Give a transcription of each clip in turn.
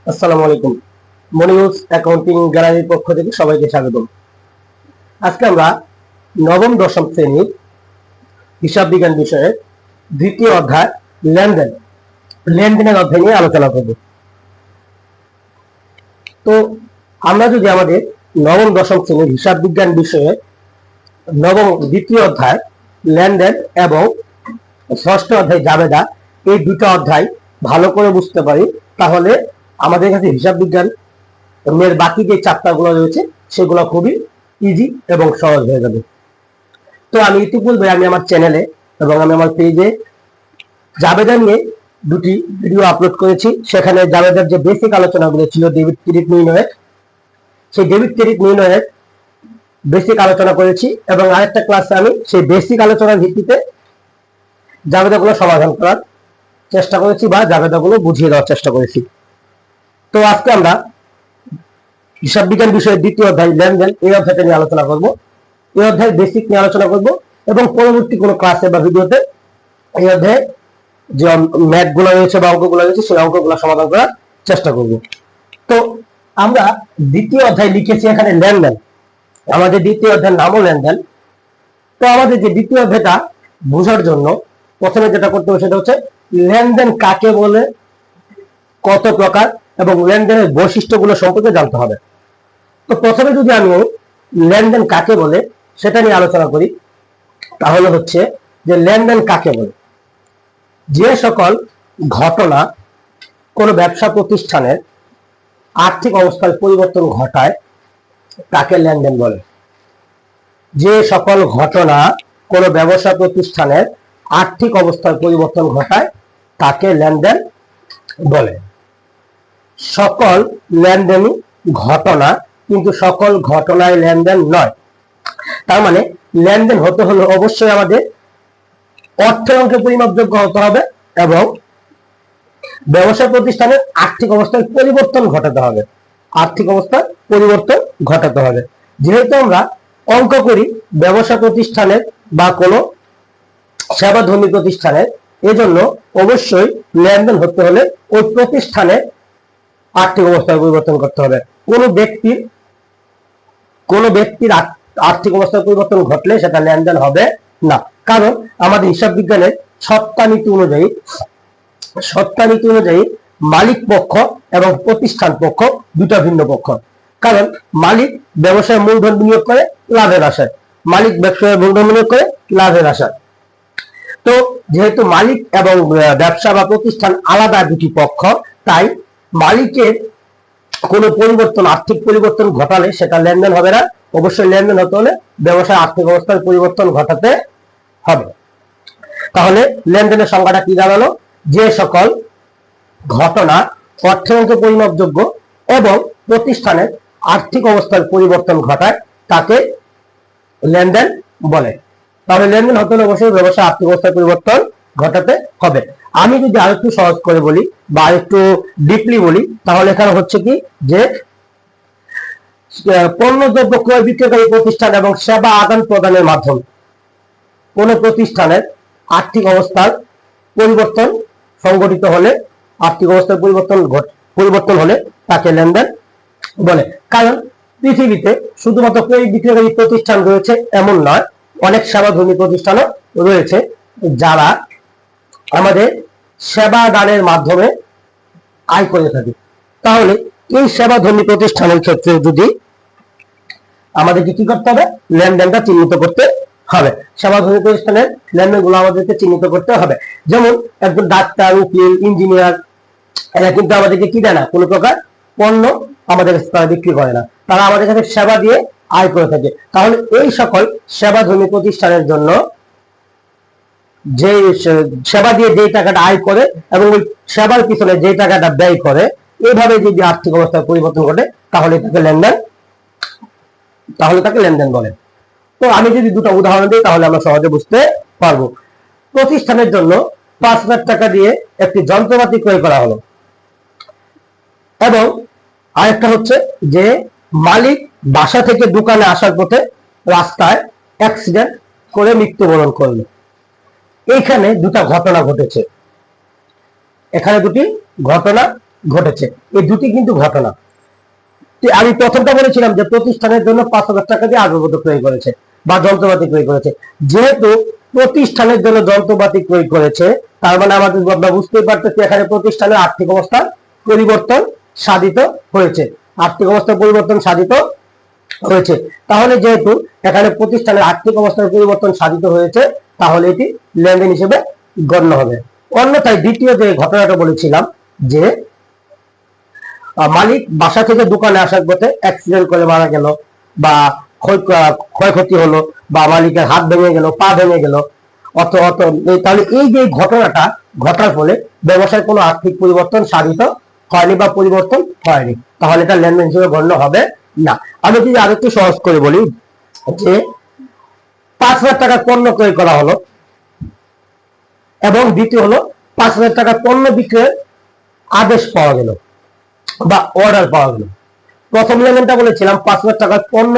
আসসালামু আলাইকুম। মনিউজ অ্যাকাউন্টিং গ্যালারির পক্ষ থেকে সবাইকে স্বাগতম। আজকে আমরা নবম দশম শ্রেণীর হিসাব বিজ্ঞান বিষয়ের দ্বিতীয় অধ্যায় লেনদেন লেনদেনের অধ্যায় নিয়ে আলোচনা করব। তো আমরা যদি আমাদের নবম দশম শ্রেণীর হিসাব বিজ্ঞান বিষয়ে দ্বিতীয় অধ্যায় লেনদেন এবং ষষ্ঠ অধ্যায় জাবেদা, এই দুটো অধ্যায় ভালো করে বুঝতে পারি, তাহলে আমাদের কাছে হিসাব বিজ্ঞান এর বাকি যে চ্যাপ্টার গুলো রয়েছে সেগুলো খুবই ইজি এবং সহজ হয়ে যাবে। তো আমি ইতিপূর্বে আমি আমার চ্যানেলে এবং আমি আমার পেজে জাবেদা নিয়ে দুটি ভিডিও আপলোড করেছি। সেখানে জাবেদার যে বেসিক আলোচনাগুলো ছিল ডেবিট ক্রেডিট নির্ণয়ের, সেই ডেবিট ক্রেডিট নির্ণয়ের বেসিক আলোচনা করেছি এবং আরেকটা ক্লাসে আমি সেই বেসিক আলোচনার ভিত্তিতে জাবেদাগুলো সমাধান করার চেষ্টা করেছি বা জাবেদাগুলো বুঝিয়ে দেওয়ার চেষ্টা করেছি। তো আজকে আমরা হিসাব বিজ্ঞান বিষয়ের দ্বিতীয় অধ্যায় লেনদেন, এই অধ্যায়টা নিয়ে আলোচনা করব। এই অধ্যায়ের বেসিক নিয়ে আলোচনা করব এবং পরবর্তী কোনো ক্লাসে বা ভিডিওতে এই অধ্যায়ে যে ম্যাথ গুলো রয়েছে বা অঙ্কগুলো রয়েছে সেই অঙ্কগুলো সমাধান করার চেষ্টা করব। তো আমরা দ্বিতীয় অধ্যায় লিখেছি এখানে লেনদেন, আমাদের দ্বিতীয় অধ্যায়ের নামও লেনদেন। তো আমাদের যে দ্বিতীয় অধ্যায়টা বোঝার জন্য প্রথমে যেটা করতে হবে সেটা হচ্ছে লেনদেন কাকে বলে, কত প্রকার এবং লেনদেনের বৈশিষ্ট্যগুলো সম্পর্কে জানতে হবে। তো প্রথমে যদি আমি লেনদেন কাকে বলে সেটা নিয়ে আলোচনা করি, তাহলে হচ্ছে যে লেনদেন কাকে বলে, যে সকল ঘটনা কোনো ব্যবসা প্রতিষ্ঠানের আর্থিক অবস্থার পরিবর্তন ঘটায় তাকে লেনদেন বলে। যে সকল ঘটনা কোনো ব্যবসা প্রতিষ্ঠানের আর্থিক অবস্থার পরিবর্তন ঘটায় তাকে লেনদেন বলে। সকল লেনদেনই ঘটনা, কিন্তু সকল ঘটনায় লেনদেন নয়। তার মানে লেনদেন হতে হলে অবশ্যই আমাদের অর্থের অঙ্কে পরিমাপযোগ্য হতে হবে এবং ব্যবসা প্রতিষ্ঠানের আর্থিক অবস্থার পরিবর্তন ঘটাতে হবে, আর্থিক অবস্থার পরিবর্তন ঘটাতে হবে। যেহেতু আমরা অঙ্ক করি ব্যবসা প্রতিষ্ঠানের বা কোনো সেবাধর্মী প্রতিষ্ঠানের, এজন্য অবশ্যই লেনদেন হতে হলে ওই প্রতিষ্ঠানের আর্থিক অবস্থার পরিবর্তন করতে হবে। কোনো ব্যক্তির আর্থিক অবস্থার পরিবর্তন ঘটলে সেটা লেনদেন হবে না। কারণ আমাদের হিসাব বিজ্ঞানের সত্তা নীতি অনুযায়ী মালিক পক্ষ এবং প্রতিষ্ঠান পক্ষ দুটো ভিন্ন পক্ষ। কারণ মালিক ব্যবসায় মূলধন বিনিয়োগ করে লাভের আশায়, মালিক ব্যবসায় মূলধন বিনিয়োগ করে লাভের আশায়। তো যেহেতু মালিক এবং ব্যবসা বা প্রতিষ্ঠান আলাদা দুটি পক্ষ, তাই মালিকের কোনো পরিবর্তন, আর্থিক পরিবর্তন ঘটালে সেটা লেনদেন হবে না। অবশ্যই লেনদেন হতে হলে ব্যবসায় আর্থিক অবস্থার পরিবর্তন ঘটাতে হবে। তাহলে লেনদেনের সংজ্ঞাটা কি দাঁড়ালো? যে সকল ঘটনা অর্থের অঙ্কে পরিমাপযোগ্য এবং প্রতিষ্ঠানের আর্থিক অবস্থার পরিবর্তন ঘটায় তাকে লেনদেন বলে। তাহলে লেনদেন হতে হলে অবশ্যই ব্যবসায় আর্থিক অবস্থার পরিবর্তন ঘটাতে হবে। আমি যদি আরেকটু সহজ করে বলি বা আরেকটু ডিপলি বলি, তাহলে এখানে হচ্ছে কি যে পণ্যদ্রব্য ক্রয় বিক্রয়কারী প্রতিষ্ঠান এবং সেবা আদান প্রদানের মাধ্যমে কোন প্রতিষ্ঠানের আর্থিক অবস্থার পরিবর্তন সংঘটিত হলে, আর্থিক অবস্থার পরিবর্তন হলে তাকে লেনদেন বলে। কারণ পৃথিবীতে শুধুমাত্র ক্রয় বিক্রয়কারী প্রতিষ্ঠান রয়েছে এমন নয়, অনেক সেবাধর্মী প্রতিষ্ঠানও রয়েছে যারা আমাদের সেবা দানের মাধ্যমে আয় করে থাকে। তাহলে এই সেবাধর্মী প্রতিষ্ঠানের ক্ষেত্রে যদি আমাদেরকে কি করতে হবে? লেনদেনটা চিহ্নিত করতে হবে। সেবাধর্মী প্রতিষ্ঠানের লেনদেনগুলো আমাদেরকে চিহ্নিত করতে হবে। যেমন একজন ডাক্তার, উকিল, ইঞ্জিনিয়ার, এরা কিন্তু আমাদেরকে কি দেয় না, কোনো প্রকার পণ্য আমাদের কাছে তারা বিক্রি করে না, তারা আমাদের কাছে সেবা দিয়ে আয় করে থাকে। তাহলে এই সকল সেবাধর্মী প্রতিষ্ঠানের জন্য যে সেবা দিয়ে যে টাকাটা আয় করে এবং ওই সেবার পিছনে যে টাকাটা ব্যয় করে, এইভাবে যদি আর্থিক অবস্থার পরিবর্তন ঘটে তাহলে তাকে লেনদেন বলে। তো আমি যদি দুটো উদাহরণ দিই তাহলে আমরা সহজে বুঝতে পারবো। প্রতিষ্ঠানের জন্য 5,000 টাকা দিয়ে একটি যন্ত্রপাতি ক্রয় করা হলো এবং আরেকটা হচ্ছে যে মালিক বাসা থেকে দোকানে আসার পথে রাস্তায় অ্যাক্সিডেন্ট করে মৃত্যুবরণ করলো। এইখানে দুটা ঘটনা ঘটেছে, এখানে দুটি ঘটনা ঘটেছে। এই দুটি কিন্তু ঘটনা। আমি প্রথমটা বলেছিলাম যে প্রতিষ্ঠানের জন্য 5,000 টাকা দিয়ে আসবাবপত্র ক্রয় করেছে বা যন্ত্রপাতি ক্রয় করেছে। যেহেতু প্রতিষ্ঠানের জন্য যন্ত্রপাতি ক্রয় করেছে, তার মানে আমাদের আমরা বুঝতেই পারতেছি এখানে প্রতিষ্ঠানের আর্থিক অবস্থার পরিবর্তন সাধিত হয়েছে। আর্থিক অবস্থার পরিবর্তন সাধিত হয়েছে। তাহলে যেহেতু এখানে প্রতিষ্ঠানের আর্থিক অবস্থার পরিবর্তন সাধিত হয়েছে, তাহলে এটি লেনদেন হিসেবে গণ্য হবে। অন্যথায় দ্বিতীয় যে ঘটনাটা বলেছিলাম যে মালিক বাসা থেকে দোকানে আসার পথে অ্যাক্সিডেন্ট করে মারা গেল, বা ক্ষয়ক্ষতি হলো, বা মালিকের হাত ভেঙে গেল, পা ভেঙে গেল, তাহলে এই যে ঘটনাটা ঘটার ফলে ব্যবসায় কোনো আর্থিক পরিবর্তন সাধিত হয়নি বা পরিবর্তন হয়নি, তাহলে এটা লেনদেন হিসেবে গণ্য হবে না। আমি যদি আরেকটু সহজ করে বলি যে 5,000 টাকার পণ্য ক্রয় করা হলো, এবং দ্বিতীয় হলো 5,000 টাকার পণ্য বিক্রয়ের আদেশ পাওয়া গেল বা অর্ডার পাওয়া গেল। প্রথম লেনদেনটা বলেছিলাম 5,000 টাকার পণ্য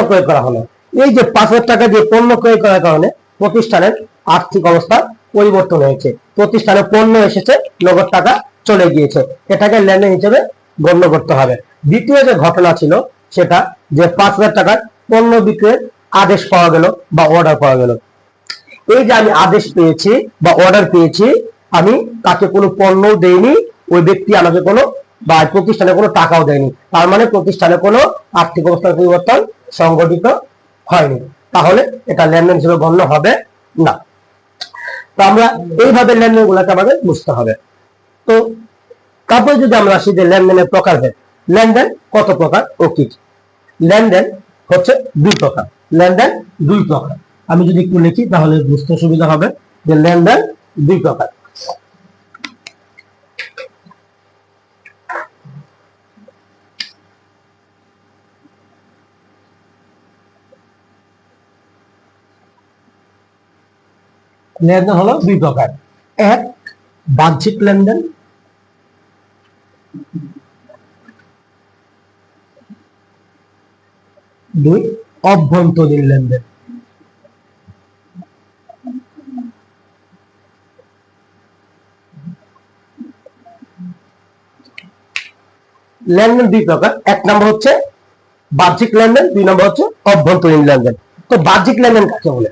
ক্রয় করা হলো। এই যে 5,000 টাকা দিয়ে পণ্য ক্রয় করার কারণে প্রতিষ্ঠানের আর্থিক অবস্থা পরিবর্তন হয়েছে, প্রতিষ্ঠানে পণ্য এসেছে, নগদ টাকা চলে গিয়েছে, এটাকে লেনদেন হিসেবে গণ্য করতে হবে। দ্বিতীয় যে ঘটনা ছিল সেটা যে 5,000 টাকার পণ্য বিক্রয়ের আদেশ পাওয়া গেল বা অর্ডার পাওয়া গেল। এই যে আমি আদেশ পেয়েছি বা অর্ডার পেয়েছি, আমি তাকে কোনো পণ্য দেইনি, ওই ব্যক্তি আমাকে কোনো বা প্রতিষ্ঠানে কোনো টাকাও দেয়নি, তার মানে প্রতিষ্ঠানে কোনো আর্থিক অবস্থার পরিবর্তন সংঘটিত হয়নি, তাহলে এটা লেনদেন হিসেবে গণ্য হবে না। তো আমরা এইভাবে লেনদেন গুলাকে আমাদের বুঝতে হবে। তো তারপরে যদি আমরা আসি যে লেনদেনের প্রকারভেদ, লেনদেন কত প্রকার ও কি? লেনদেন হচ্ছে দুই প্রকার। লেনদেন দুই প্রকার, আমি যদি একটু লিখি তাহলে বুঝতে সুবিধা হবে যে লেনদেন দুই প্রকার। লেনদেন হলো দুই প্রকার। এক, বাহ্যিক লেনদেন, দুই, অভ্যন্তরীণ লেনদেন। লেনদেন দুই প্রকার, এক নম্বর হচ্ছে বাহ্যিক লেনদেন, দুই নম্বর হচ্ছে অভ্যন্তরীণ লেনদেন। তো বাহ্যিক লেনদেন কাকে বলে?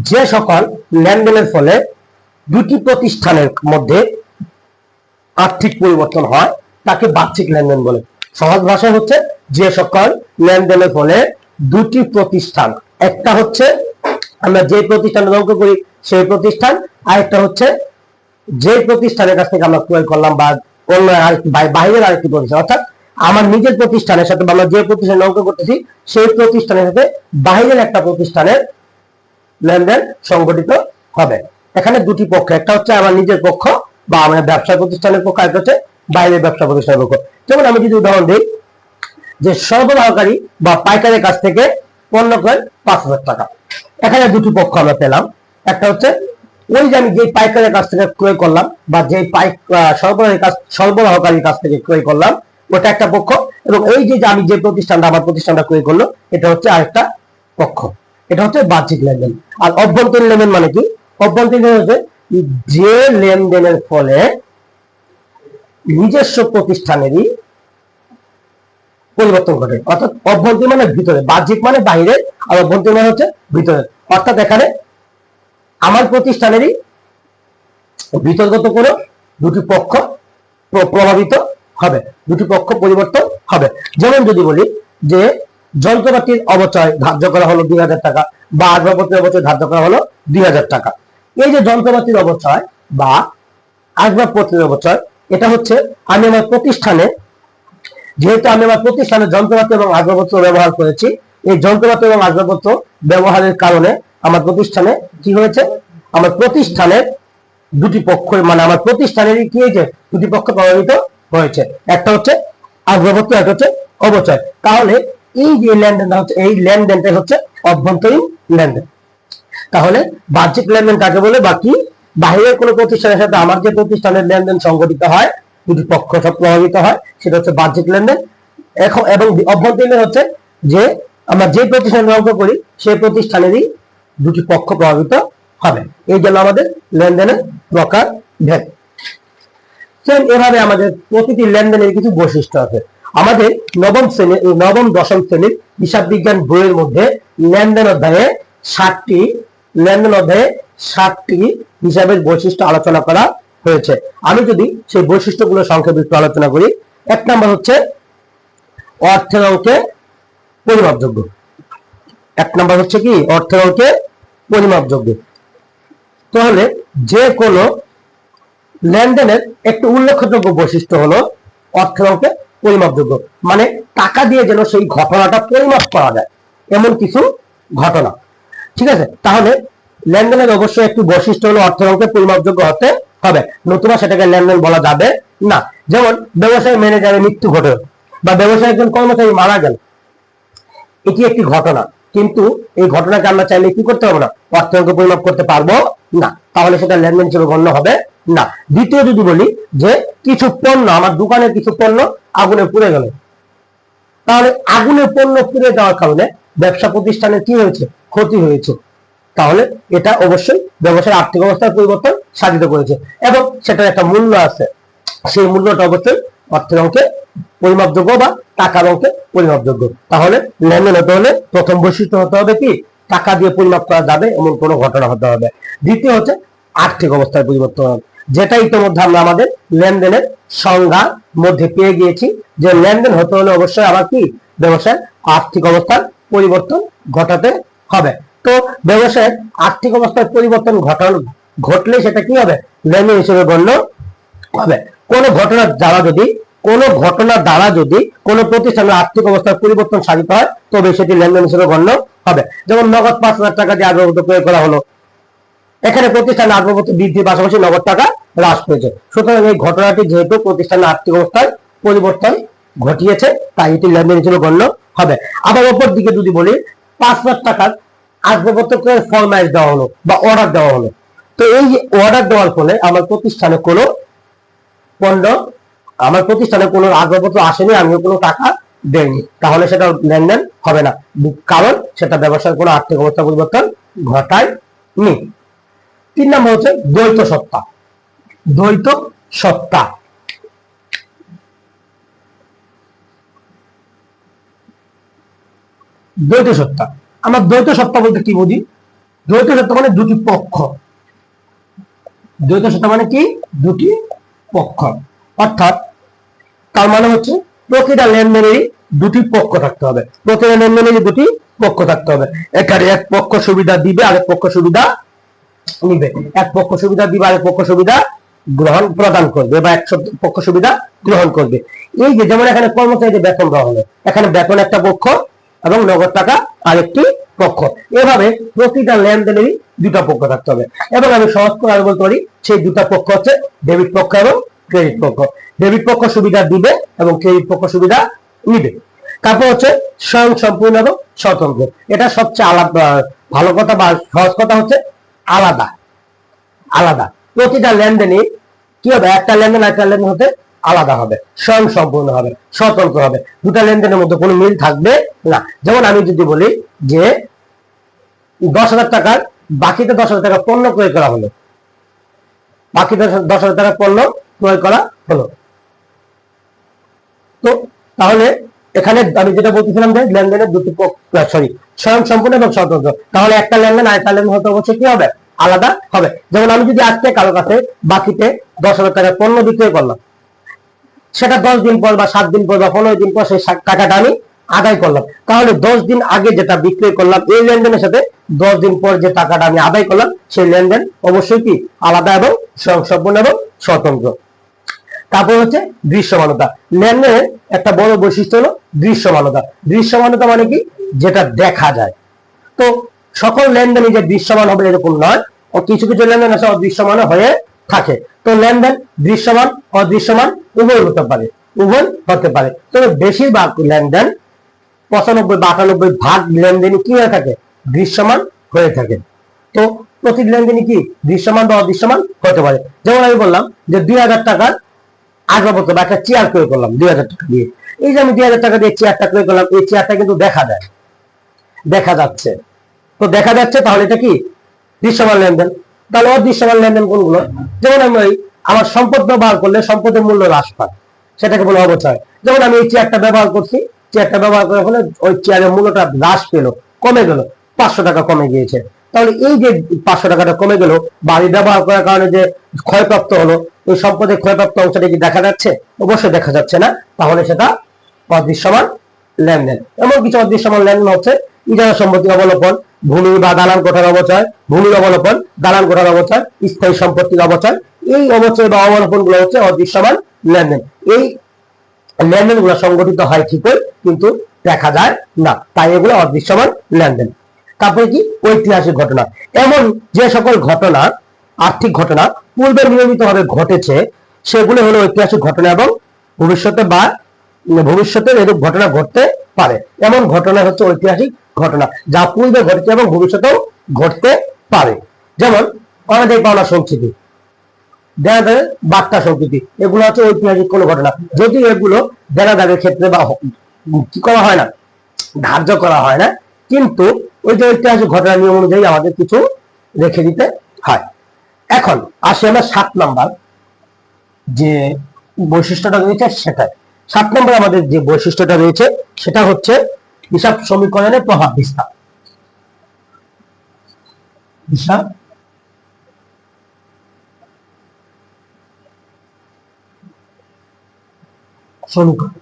যে সকল লেনদেনের ফলে দুটি প্রতিষ্ঠানের মধ্যে আর্থিক পরিবর্তন হয় তাকে বাহ্যিক লেনদেন বলে। সহজ ভাষায় হচ্ছে যে সকল লেনদেনের ফলে দুটি প্রতিষ্ঠান, একটা হচ্ছে আমরা যে প্রতিষ্ঠানের অঙ্ক করি সেই প্রতিষ্ঠান, আরেকটা হচ্ছে যে প্রতিষ্ঠানের কাছ থেকে আমরা ক্রয় করলাম বা অন্য বাইরের আরেকটি প্রতিষ্ঠান, অর্থাৎ আমার নিজের প্রতিষ্ঠানের সাথে আমরা যে প্রতিষ্ঠানে অঙ্ক করতেছি সেই প্রতিষ্ঠানের সাথে বাইরের একটা প্রতিষ্ঠানের লেনদেন সংগঠিত হবে। এখানে দুটি পক্ষ, একটা হচ্ছে আমার নিজের পক্ষ বা আমার ব্যবসা প্রতিষ্ঠানের পক্ষ, আরেকটা হচ্ছে বাইরের ব্যবসা প্রতিষ্ঠানের পক্ষ। যেমন আমি যদি উদাহরণ দিই যে সরবরাহকারী বা পাইকারের কাছ থেকে পণ্য ক্রয় 5,000 টাকা, এখানে দুটি পক্ষ আমরা পেলাম। একটা হচ্ছে ওই যে আমি যে পাইকারের কাছ থেকে ক্রয় করলাম বা যে সরবরাহকারীর কাছ থেকে ক্রয় করলাম ওটা একটা পক্ষ, এবং এই যে আমি যে প্রতিষ্ঠানটা আমার প্রতিষ্ঠানটা ক্রয় করলো এটা হচ্ছে আরেকটা পক্ষ। এটা হচ্ছে বাহ্যিক লেনদেন। আর অভ্যন্তরীণ লেনদেন মানে কি? অভ্যন্তরীণ হচ্ছে যে লেনদেনের ফলে নিজস্ব প্রতিষ্ঠানেরই পরিবর্তন ঘটে, অর্থাৎ অভ্যন্তরীণ মানে ভিতরে, বাহ্যিক মানে বাইরে, আর অভ্যন্তরীণ মানে হচ্ছে ভিতরে। অর্থাৎ এখানে আমার প্রতিষ্ঠানেরই ভিতরগত কোনো দুটি পক্ষ প্রভাবিত হবে, দুটি পক্ষ পরিবর্তন হবে। যেমন যদি বলি যে যন্ত্রপাতির অবচয় ধার্য করা হলো 2,000 টাকা বা আসবাবপত্রের অবচয় ধার্য করা হলো 2,000 টাকা। এই যে যন্ত্রপাতির অবচয় বা আসবাবপত্রের অবচয়, এটা হচ্ছে আমি আমার প্রতিষ্ঠানে, যেহেতু আমি আমার প্রতিষ্ঠানে যন্ত্রপাতি এবং আসবাবপত্র ব্যবহার করেছি, এই যন্ত্রপাতি এবং আসবাবপত্র ব্যবহারের কারণে আমার প্রতিষ্ঠানে কি হয়েছে, আমার প্রতিষ্ঠানের দুটি পক্ষ মানে আমার প্রতিষ্ঠানেরই কি হয়েছে, দুটি পক্ষ প্রভাবিত হয়েছে। একটা হচ্ছে আসবাবপত্র, একটা হচ্ছে অবচয়। তাহলে এই যে লেনদেনটা হচ্ছে, এই লেনদেনটাই হচ্ছে অভ্যন্তরীণ লেনদেন। তাহলে বাহ্যিক লেনদেন কাকে বলে? বাকি বাহিরের কোনো প্রতিষ্ঠানের সাথে আমার যে প্রতিষ্ঠানের লেনদেন সংঘটিত হয়, দুটি পক্ষ সব প্রভাবিত হয়, সেটা হচ্ছে বাহ্যিক লেনদেন। এখন এবং অভ্যন্তরীণ হচ্ছে যে আমরা যে প্রতিষ্ঠানে অঙ্ক করি সেই প্রতিষ্ঠানেরই দুটি পক্ষ প্রভাবিত হবে। এই জন্য আমাদের লেনদেনের প্রকার ভেদ। সেম এভাবে আমাদের প্রতিটি লেনদেনের কিছু বৈশিষ্ট্য আছে। আমাদের নবম দশম শ্রেণীর হিসাব বিজ্ঞান বইয়ের মধ্যে লেনদেন অধ্যায়ে 60টি হিসাবের বৈশিষ্ট্য আলোচনা করা হয়েছে। আমি যদি সেই বৈশিষ্ট্যগুলো সংক্ষেপে একটু আলোচনা করি, 1 নম্বর হচ্ছে অর্থের অঙ্কে পরিমাপযোগ্য। 1 নম্বর হচ্ছে কি অর্থের অঙ্কে পরিমাপযোগ্য। তাহলে যে কোনো লেনদেনের একটি উল্লেখযোগ্য বৈশিষ্ট্য হলো অর্থের অঙ্কে পরিমাপযোগ্য, মানে টাকা দিয়ে যেন সেই ঘটনাটা পরিমাপ করা যায় এমন কিছু ঘটনা। ঠিক আছে, তাহলে লেনদেনের অবশ্যই একটি বৈশিষ্ট্য হলো অর্থের অঙ্কে পরিমাপযোগ্য হতে হবে, নতুবা সেটাকে লেনদেন বলা যাবে না। যেমন ব্যবসায়ী ম্যানেজারের মৃত্যু ঘটে বা ব্যবসায়ী একজন কর্মচারী মারা গেল, এটি একটি ঘটনা, কিন্তু এই ঘটনাকে আমরা চাইলে কি করতে পারবো না, অর্থের অঙ্কে পরিমাপ করতে পারবো না, তাহলে সেটা লেনদেন হিসেবে গণ্য হবে না। দ্বিতীয় যদি বলি যে কিছু পণ্য, আমার দোকানের কিছু পণ্য আগুনে পুড়ে গেল, তাহলে আগুনে পণ্য পুড়ে যাওয়ার কারণে ব্যবসা প্রতিষ্ঠানের কি হয়েছে, ক্ষতি হয়েছে, তাহলে এটা অবশ্যই ব্যবসার আর্থিক অবস্থার পরিবর্তন সাধিত করেছে এবং সেটার একটা মূল্য আছে, সেই মূল্যটা অবশ্যই অর্থের অঙ্কে পরিমাপযোগ্য বা টাকার অঙ্কে পরিমাপযোগ্য। তাহলে লেনদেন হতে হলে প্রথম বৈশিষ্ট্য হতে হবে কি, টাকা দিয়ে পরিমাপ করা যাবে এমন কোনো ঘটনা হতে হবে। দ্বিতীয় হচ্ছে আর্থিক অবস্থার পরিবর্তন, যেটা ইতিমধ্যে আমরা আমাদের লেনদেনের সংজ্ঞার মধ্যে পেয়ে গিয়েছি যে লেনদেন হতে হলে অবশ্যই আবার কি ব্যবসায় আর্থিক অবস্থার পরিবর্তন ঘটাতে হবে। তো ব্যবসায়ের আর্থিক অবস্থার পরিবর্তন ঘটলে সেটা কি হবে, লেনদেন হিসেবে গণ্য হবে। কোনো ঘটনার দ্বারা যদি কোনো প্রতিষ্ঠানের আর্থিক অবস্থার পরিবর্তন সাধিত হয় তবে সেটি লেনদেন হিসেবে গণ্য হবে। যেমন নগদ 5,000 টাকা দিয়ে আসবাবপত্র ক্রয় করা হলো, এখানে প্রতিষ্ঠানের আসবাবপত্র বৃদ্ধির পাশাপাশি নগদ টাকা হ্রাস পেয়েছে, সুতরাং এই ঘটনাটি যেহেতু প্রতিষ্ঠানের আর্থিক অবস্থায় পরিবর্তন ঘটিয়েছে তাই এটি লেনদেন হিসেবে গণ্য হবে। আবার অপর দিকে যদি বলি 5,000 টাকার আসবাবপত্র ক্রয়ের ফরমাইশ দেওয়া হলো বা অর্ডার দেওয়া হলো, তো এই যে অর্ডার দেওয়ার ফলে আমার প্রতিষ্ঠানে কোনো আসবাবপত্র আসেনি, আমিও কোনো টাকা দেয়নি, তাহলে সেটা লেনদেন হবে না, কারণ সেটা ব্যবসার কোনো আর্থিক অবস্থা পরিবর্তন ঘটায়নি। 3 নম্বর হচ্ছে দ্বৈত সত্তা। দ্বৈত সত্তা, দ্বৈত সত্তা আমরা দ্বৈত সত্তা বলতে কি বুঝি, দ্বৈত সত্তা মানে দুটি পক্ষ। দ্বৈত সত্তা মানে কি, দুটি পক্ষ, অর্থাৎ তার মানে হচ্ছে প্রতিটা লেনদেনেরই দুটি পক্ষ থাকতে হবে, প্রতিটা লেনদেনেরই দুটি পক্ষ থাকতে হবে। এখানে এক পক্ষ সুবিধা দিবে, আরেক পক্ষ সুবিধা নিবে, এক পক্ষ সুবিধা দিবে, আরেক পক্ষ সুবিধা প্রদান করবে বা এক পক্ষ সুবিধা গ্রহণ করবে। এই যে যেমন এখানে কর্মচারীদের বেতন দেওয়া হলো, এখানে বেতন একটা পক্ষ এবং নগদ টাকা আরেকটি পক্ষ, এভাবে প্রতিটা লেনদেনেরই দুটা পক্ষ থাকতে হবে। এবং আমি সহজ করে আরো বলতে পারি সেই দুটা পক্ষ হচ্ছে ডেবিট পক্ষ এবং ক্রেডিট পক্ষ। ডেবিট পক্ষ সুবিধা দিবে এবং ক্রেডিট পক্ষ সুবিধা নিবে। তারপর হচ্ছে স্বয়ং সম্পূর্ণ এবং স্বতন্ত্র, এটা সবচেয়ে আলাদা ভালো কথা বা সহজ কথা হচ্ছে আলাদা আলাদা। প্রতিটা লেনদেনে কি হবে, একটা লেনদেন একটা লেনদেন হতে আলাদা হবে, স্বয়ং সম্পূর্ণ হবে, স্বতন্ত্র হবে, দুটা লেনদেনের মধ্যে কোনো মিল থাকবে না। যেমন আমি যদি বলি যে 10,000 টাকার বাকিতে 10,000 টাকা পণ্য ক্রয় করা হলো, বাকি 10,000 টাকা পণ্য ক্রয় করা হলো, তো তাহলে এখানে আমি যেটা বলতেছিলাম যে লেনদেনের দুটি স্বয়ং সম্পূর্ণ এবং স্বতন্ত্র, তাহলে একটা লেনদেন আরেকটা লেনদেন হতে অবশ্যই কি হবে, আলাদা হবে। যেমন আমি যদি আজকে কারো কাছে বাকিতে 10,000 টাকার পণ্য বিক্রয় করলাম, সেটা 10 দিন পর বা 7 দিন পর বা 15 দিন পর সেই টাকাটা আমি আদায় করলাম, তাহলে 10 দিন আগে যেটা বিক্রয় করলাম এই লেনদেনের সাথে 10 দিন পর যে টাকাটা আমি আদায় করলাম সেই লেনদেন অবশ্যই কি আলাদা এবং স্বয়ং সম্পূর্ণ এবং স্বতন্ত্র। তারপর হচ্ছে দৃশ্যমানতা। লেনদেনের একটা বড় বৈশিষ্ট্য হলো দৃশ্যমানতা। দৃশ্যমানতা মানে কি, যেটা দেখা যায়। তো সকল লেনদেনই যে দৃশ্যমান হবে এরকম নয়, ও কিছু কিছু লেনদেন আছে অদৃশ্যমান হয়ে থাকে। তো লেনদেন দৃশ্যমান অদৃশ্যমান উভয় হতে পারে, তবে বেশিরভাগ লেনদেন 95 বা 98 ভাগ লেনদেনই কি হয়ে থাকে, দৃশ্যমান হয়ে থাকে। তো প্রতি লেনদেনই কি দৃশ্যমান বা অদৃশ্যমান হতে পারে। যেমন আমি বললাম যে 2,000 টাকার আসবাবপত্র বা একটা চেয়ার ক্রয় করলাম 2,000 টাকা দিয়ে, এই যে আমি 2,000 টাকা দিয়ে চেয়ারটা ক্রয় করলাম, এই চেয়ারটা কিন্তু দেখা যাচ্ছে, তো দেখা যাচ্ছে, তাহলে এটা কি দৃশ্যমান লেনদেন। তাহলে অদৃশ্যমান লেনদেন কোনগুলো, যেমন আমি আমার সম্পদ ব্যবহার করলে সম্পদের মূল্য হ্রাস পায়, সেটাকে বলে অবচয়। যেমন আমি এই চেয়ারটা ব্যবহার করছি, চেয়ারটা ব্যবহার করার ফলে ওই চেয়ারের মূল্যটা হ্রাস পেল, কমে গেল, 500 টাকা কমে গিয়েছে। তাহলে এই যে 500 টাকাটা কমে গেল, বাড়ি ব্যবহার করার কারণে যে ক্ষয়প্রাপ্ত হলো, এই সম্পদের ক্ষয়প্রাপ্ত অংশটা কি দেখা যাচ্ছে? অবশ্যই দেখা যাচ্ছে না। তাহলে সেটা অদৃশ্যমান লেনদেন। এমন কিছু অদৃশ্যমান লেনদেন হচ্ছে ইজারা সম্পত্তি অবলোপন, ভূমি বা দালান কোঠার অবচয়, ভূমির অবলোপন, দালান কোঠার অবচয়, স্থায়ী সম্পত্তির অবচয়। এই অবচয় বা অবলোপন গুলো হচ্ছে অদৃশ্যমান লেনদেন। এই লেনদেন গুলো সংগঠিত হয় ঠিকই, কিন্তু দেখা যায় না, তাই এগুলো অদৃশ্যমান লেনদেন। তারপরে কি? ঐতিহাসিক ঘটনা। এমন যে সকল ঘটনা, আর্থিক ঘটনা পূর্বে নিয়মিতভাবে ঘটেছে, সেগুলো হলো ঐতিহাসিক ঘটনা এবং ভবিষ্যতে এরূপ ঘটনা ঘটতে পারে। এমন ঘটনা হচ্ছে ঐতিহাসিক ঘটনা, যা পূর্বে ঘটেছে এবং ভবিষ্যতেও ঘটতে পারে। যেমন অনাদায়ী পাওনা সংস্কৃতি, দেনাদারের বার্তা সংস্কৃতি, এগুলো হচ্ছে ঐতিহাসিক কোন ঘটনা। যদিও এগুলো দেনাদারের ক্ষেত্রে বা কি করা হয় না, ধার্য করা হয় না, কিন্তু ওই যে ঐতিহাসিক ঘটনা নিয়ম অনুযায়ী আমাদের কিছু রেখে দিতে হয়। এখন আসি আমরা 7 নাম্বার যে বৈশিষ্ট্যটা রয়েছে সেটাই। 7 নম্বর আমাদের যে বৈশিষ্ট্যটা রয়েছে সেটা হচ্ছে হিসাব সমীকরণের প্রভাব বিস্তার। হিসাব সমীকরণ,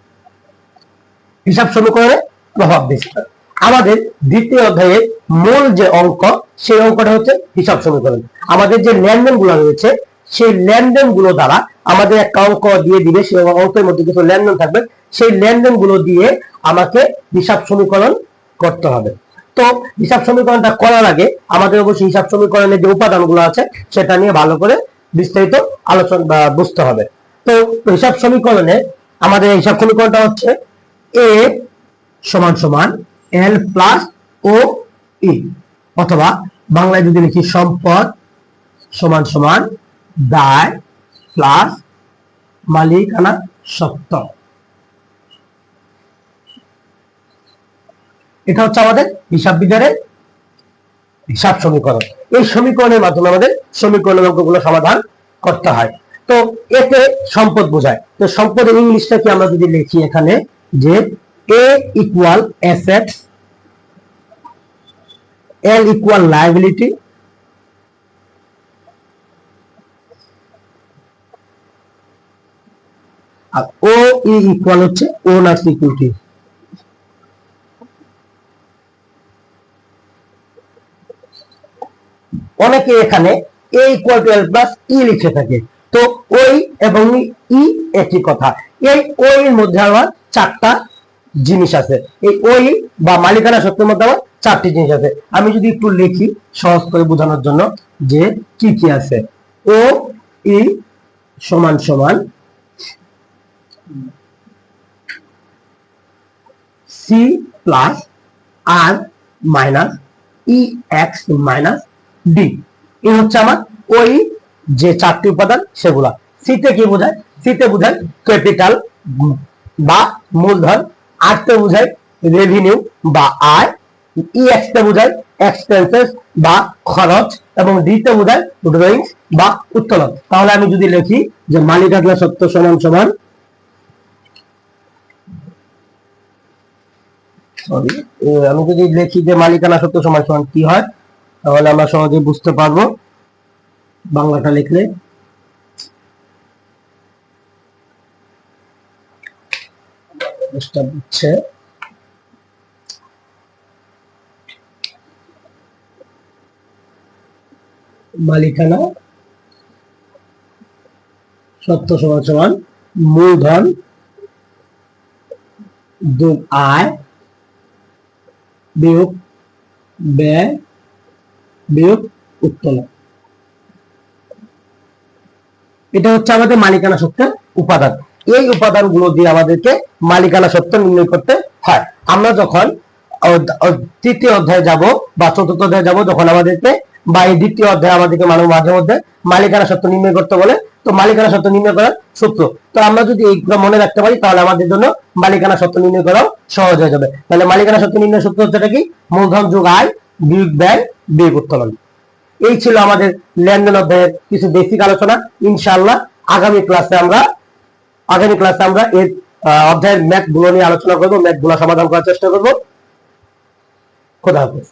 হিসাব সমীকরণের প্রভাব বিস্তার। আমাদের দ্বিতীয় অধ্যায়ের মূল যে অঙ্ক, সেই অঙ্কটা হচ্ছে হিসাব সমীকরণ। আমাদের যে লেনদেন গুলো রয়েছে, সেই লেনদেন গুলো দ্বারা আমাদের একটা অঙ্ক দিয়ে দিবে, সেই অঙ্কের মধ্যে কিছু লেনদেন থাকবে, সেই লেনদেন গুলো দিয়ে আমাকে হিসাব সমীকরণ করতে হবে। তো হিসাব সমীকরণটা করার আগে আমাদের অবশ্যই হিসাব সমীকরণের যে উপাদানগুলো আছে সেটা নিয়ে ভালো করে বিস্তারিত আলোচনা বুঝতে হবে। তো হিসাব সমীকরণে আমাদের হিসাব সমীকরণটা হচ্ছে এ সমান সমান এল প্লাস ও ই, অথবা বাংলায় যদি লিখি সম্পদ সমান সমান দায় প্লাস মালিকানা সত্ত্ব। এটা হচ্ছে আমাদের হিসাব বিজ্ঞানের হিসাব সমীকরণ। এই সমীকরণের মাধ্যমে আমাদের সমীকরণের অঙ্কগুলো সমাধান করতে হয়। তো এতে সম্পদ বোঝায়। তো সম্পদের ইংলিশটা কি আমরা যদি লিখি এখানে যে এ equal assets, L equal liability, আর ও ই ইকুয়াল হচ্ছে ওনার্স ইকুইটি। অনেকে এখানে এ equal to L plus E লিখে থাকে। তো ওই এবং ই একই কথা। এই ওই এর মধ্যে আবার 4টা জিনিস আছে। এই ওই বা মালিকানা সত্ত্বের মধ্যে আবার 4টি জিনিস আছে। আমি যদি একটু লিখি সহজ করে বোঝানোর জন্য যে কি কি আছে। ও ই সমান সমান সি প্লাস আর minus E x minus D. এই হচ্ছে আমার ওই যে 4টি উপাদান সেগুলা। সিতে কি বোঝায়? সিতে বোঝায় ক্যাপিটাল বা মূলধন, আর তে বোঝায় রেভিনিউ বা আয়, ই এক্স তে বোঝায় এক্সপেন্সেস বা খরচ, এবং ডি তে বোঝায় ড্রয়িংস বা উত্তোলন। তাহলে আমি যদি লিখি যে মালিকানা সত্ত্ব সমান সমান, সরি, আমি যদি লিখি যে মালিকানা সত্ত্ব সমান সমান কি হয়, তাহলে আমরা সহজে বুঝতে পারবো বাংলাটা লিখলে। হচ্ছে মালিকানা সত্ত্ব সমান সমান মূলধন যোগ আয় বিয়োগ ব্যয় বিয়োগ উত্তোলন। এটা হচ্ছে আমাদের মালিকানা সত্ত্বের উপাদান। এই উপাদানগুলো দিয়ে আমাদেরকে মালিকানা সত্ত্ব নির্ণয় করতে হয়। আমরা যখন তৃতীয় অধ্যায়ে যাব বা চতুর্থ অধ্যায়ে যাব, যখন আমাদেরকে বা এই দ্বিতীয় অধ্যায়ে আমাদেরকে মাঝে মধ্যে মালিকানা সত্ত্ব নির্ণয় করতে বলে, তো মালিকানা সত্ত্ব নির্ণয় করার সূত্র, তো আমরা যদি এইগুলো মনে রাখতে পারি তাহলে আমাদের জন্য মালিকানা সত্ত্ব নির্ণয় করাও সহজ হয়ে যাবে। তাহলে মালিকানা সত্ত্ব নির্ণয় সূত্র হচ্ছে কি? মূলধন যোগ আয় বিয়োগ ব্যয় বিয়োগ উত্তোলন। এই ছিল আমাদের লেনদেন অধ্যায়ের কিছু বেসিক আলোচনা। ইনশাআল্লাহ আগামী ক্লাসে আমরা এই অধ্যায়ের ম্যাথ গুলো নিয়ে আলোচনা করবো, ম্যাথ গুলো সমাধান করার চেষ্টা করবো। খোদা হাফেজ।